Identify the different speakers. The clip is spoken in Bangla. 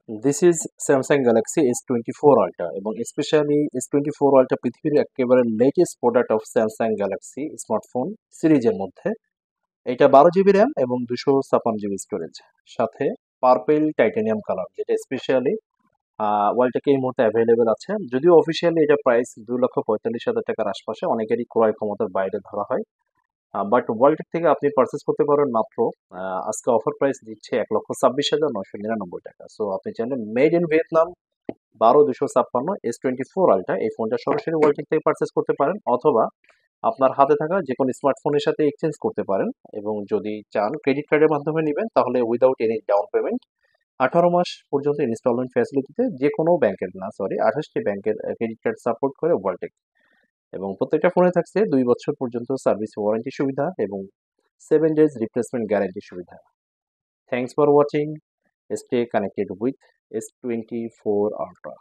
Speaker 1: This is Samsung Galaxy S24 ultra এবং স্পেশালি S24 আল্ট্রা পৃথিবীর একেবারে latest product of Samsung Galaxy smartphone সিরিজের মধ্যে। এটা 12 জিবি র্যাম এবং 256 জিবি স্টোরেজ, সাথে পার্পেল টাইটানিয়াম কালার, যেটা স্পেশালি ওয়ালটেকে এই মুহূর্তে অ্যাভেলেবেল আছে। যদিও অফিসিয়ালি এটা প্রাইস 2,45,000 টাকার আশপাশে, অনেকেরই ক্রয় ক্ষমতার বাইরে ধরা হয়। বাট ওয়ালটেক থেকে আপনি পারচেস করতে পারেন মাত্র আজকে অফার প্রাইস দিচ্ছে 1,26,999 টাকা। সো আপনি চাইলে made in Vietnam 12,256 S24 ultra এই ফোনটা সরাসরি ওয়ালটেক থেকে পারচেস করতে পারেন, অথবা আপনার হাতে থাকা যে কোনো স্মার্টফোনের সাথে এক্সচেঞ্জ করতে পারেন। এবং যদি চান ক্রেডিট কার্ডের মাধ্যমে নেবেন তাহলে উইদাউট এনি ডাউন পেমেন্ট 18 মাস পর্যন্ত ইনস্টলমেন্ট ফ্যাসিলিটিতে যে কোনো ব্যাংকের না, সরি, 28টি ব্যাংকের ক্রেডিট কার্ড সাপোর্ট করে ওয়ালটেক। এবং প্রত্যেকটা ফোনে থাকছে 2 বছর পর্যন্ত সার্ভিস ওয়ারেন্টি সুবিধা এবং 7 days রিপ্লেসমেন্ট গ্যারান্টি সুবিধা। Thanks for watching. Stay connected with S24 ultra.